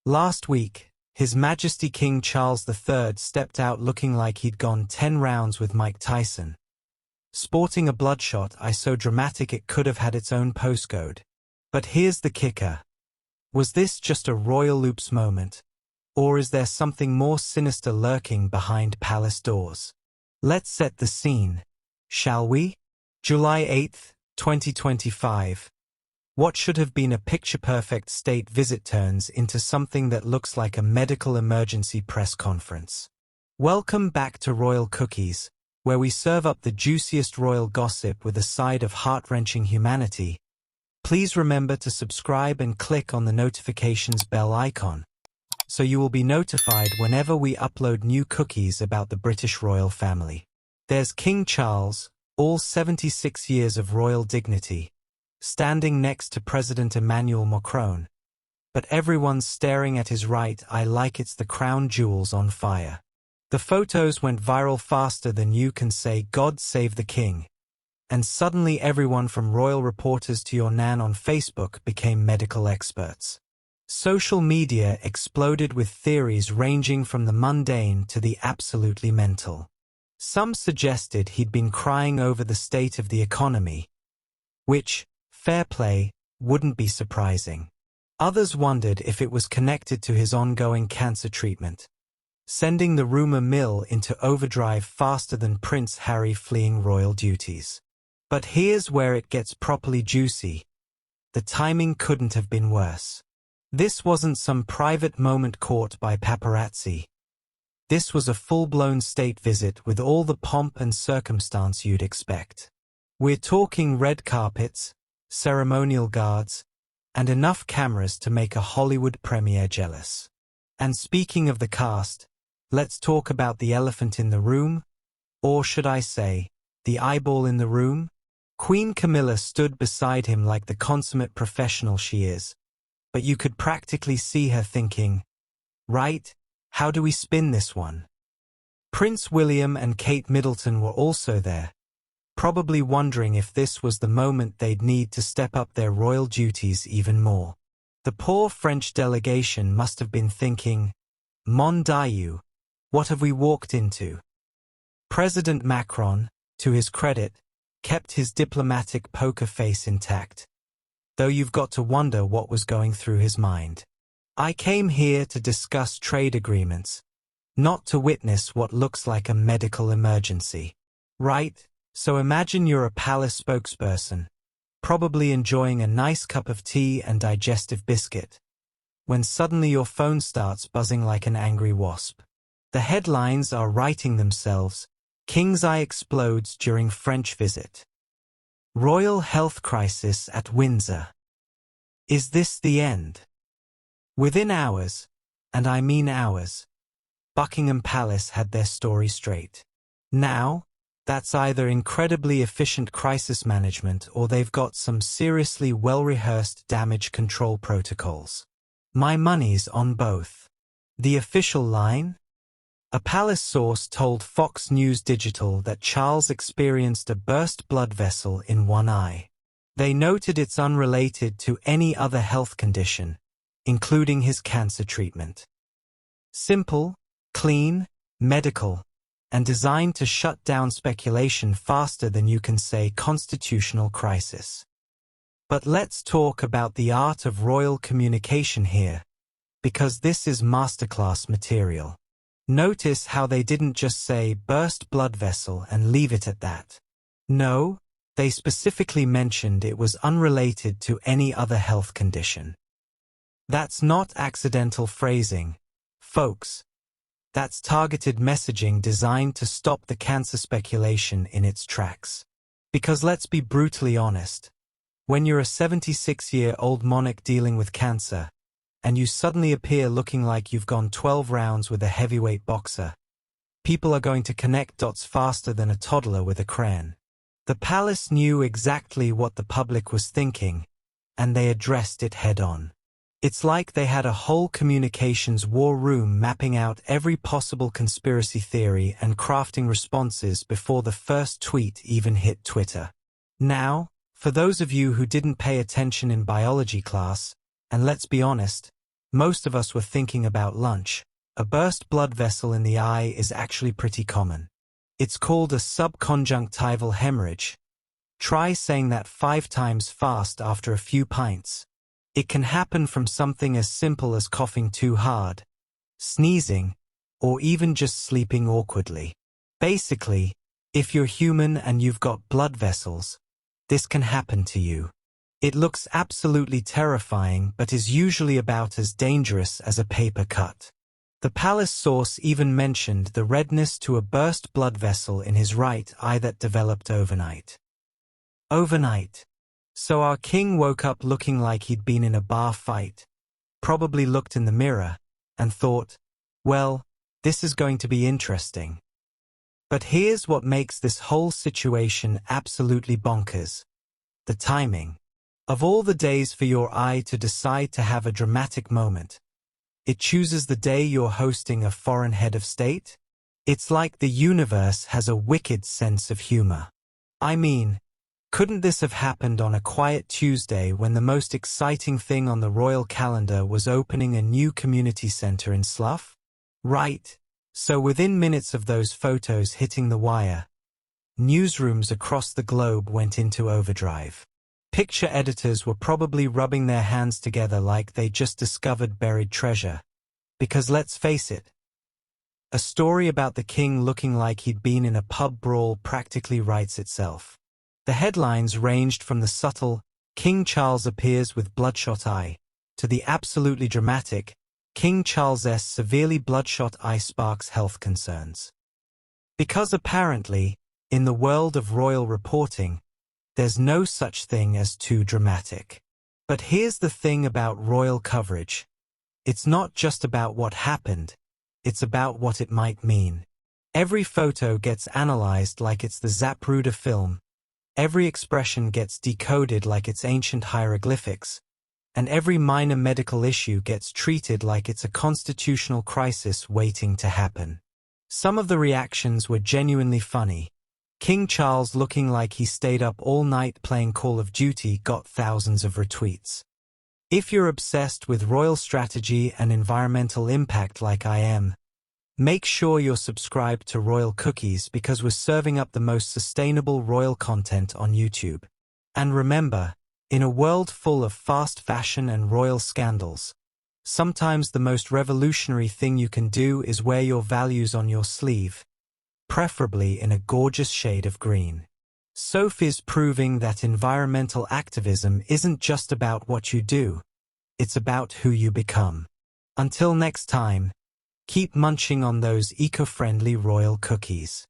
Last week, His Majesty King Charles III stepped out looking like he'd gone 10 rounds with Mike Tyson. Sporting a bloodshot so dramatic it could have had its own postcode. But here's the kicker. Was this just a royal loops moment? Or is there something more sinister lurking behind palace doors? Let's set the scene, shall we? July 8, 2025. What should have been a picture-perfect state visit turns into something that looks like a medical emergency press conference. Welcome back to Royal Cookies, where we serve up the juiciest royal gossip with a side of heart-wrenching humanity. Please remember to subscribe and click on the notifications bell icon, so you will be notified whenever we upload new cookies about the British royal family. There's King Charles, all 76 years of royal dignity, standing next to President Emmanuel Macron. But everyone's staring at his right eye like it's the crown jewels on fire. The photos went viral faster than you can say God save the king. And suddenly everyone from royal reporters to your nan on Facebook became medical experts. Social media exploded with theories ranging from the mundane to the absolutely mental. Some suggested he'd been crying over the state of the economy, which, fair play, wouldn't be surprising. Others wondered if it was connected to his ongoing cancer treatment, sending the rumor mill into overdrive faster than Prince Harry fleeing royal duties. But here's where it gets properly juicy. The timing couldn't have been worse. This wasn't some private moment caught by paparazzi. This was a full-blown state visit with all the pomp and circumstance you'd expect. We're talking red carpets, ceremonial guards, and enough cameras to make a Hollywood premiere jealous. And speaking of the cast, let's talk about the elephant in the room, or should I say, the eyeball in the room? Queen Camilla stood beside him like the consummate professional she is, but you could practically see her thinking, right, how do we spin this one? Prince William and Kate Middleton were also there, probably wondering if this was the moment they'd need to step up their royal duties even more. The poor French delegation must have been thinking, Mon Dieu, what have we walked into? President Macron, to his credit, kept his diplomatic poker face intact, though you've got to wonder what was going through his mind. I came here to discuss trade agreements, not to witness what looks like a medical emergency. Right? So imagine you're a palace spokesperson, probably enjoying a nice cup of tea and digestive biscuit, when suddenly your phone starts buzzing like an angry wasp. The headlines are writing themselves. King's eye explodes during French visit. Royal health crisis at Windsor. Is this the end? Within hours, and I mean hours, Buckingham Palace had their story straight. Now, that's either incredibly efficient crisis management or they've got some seriously well-rehearsed damage control protocols. My money's on both. The official line? A palace source told Fox News Digital that Charles experienced a burst blood vessel in one eye. They noted it's unrelated to any other health condition, including his cancer treatment. Simple, clean, medical, and designed to shut down speculation faster than you can say constitutional crisis. But let's talk about the art of royal communication here, because this is masterclass material. Notice how they didn't just say burst blood vessel and leave it at that. No, they specifically mentioned it was unrelated to any other health condition. That's not accidental phrasing, folks. That's targeted messaging designed to stop the cancer speculation in its tracks. Because let's be brutally honest, when you're a 76-year-old monarch dealing with cancer, and you suddenly appear looking like you've gone 12 rounds with a heavyweight boxer, people are going to connect dots faster than a toddler with a crayon. The palace knew exactly what the public was thinking, and they addressed it head-on. It's like they had a whole communications war room mapping out every possible conspiracy theory and crafting responses before the first tweet even hit Twitter. Now, for those of you who didn't pay attention in biology class, and let's be honest, most of us were thinking about lunch. A burst blood vessel in the eye is actually pretty common. It's called a subconjunctival hemorrhage. Try saying that 5 times fast after a few pints. It can happen from something as simple as coughing too hard, sneezing, or even just sleeping awkwardly. Basically, if you're human and you've got blood vessels, this can happen to you. It looks absolutely terrifying but is usually about as dangerous as a paper cut. The palace source even mentioned the redness to a burst blood vessel in his right eye that developed overnight. Overnight. So our king woke up looking like he'd been in a bar fight, probably looked in the mirror, and thought, well, this is going to be interesting. But here's what makes this whole situation absolutely bonkers. The timing. Of all the days for your eye to decide to have a dramatic moment, it chooses the day you're hosting a foreign head of state? It's like the universe has a wicked sense of humor. I mean, couldn't this have happened on a quiet Tuesday when the most exciting thing on the royal calendar was opening a new community center in Slough? Right. So within minutes of those photos hitting the wire, newsrooms across the globe went into overdrive. Picture editors were probably rubbing their hands together like they just discovered buried treasure. Because let's face it, a story about the king looking like he'd been in a pub brawl practically writes itself. The headlines ranged from the subtle, King Charles appears with bloodshot eye, to the absolutely dramatic, King Charles's severely bloodshot eye sparks health concerns. Because apparently, in the world of royal reporting, there's no such thing as too dramatic. But here's the thing about royal coverage. It's not just about what happened, it's about what it might mean. Every photo gets analyzed like it's the Zapruder film. Every expression gets decoded like it's ancient hieroglyphics, and every minor medical issue gets treated like it's a constitutional crisis waiting to happen. Some of the reactions were genuinely funny. King Charles looking like he stayed up all night playing Call of Duty got thousands of retweets. If you're obsessed with royal strategy and environmental impact like I am, make sure you're subscribed to Royal Cookies because we're serving up the most sustainable royal content on YouTube. And remember, in a world full of fast fashion and royal scandals, sometimes the most revolutionary thing you can do is wear your values on your sleeve, preferably in a gorgeous shade of green. Sophie's proving that environmental activism isn't just about what you do, it's about who you become. Until next time, keep munching on those eco-friendly royal cookies.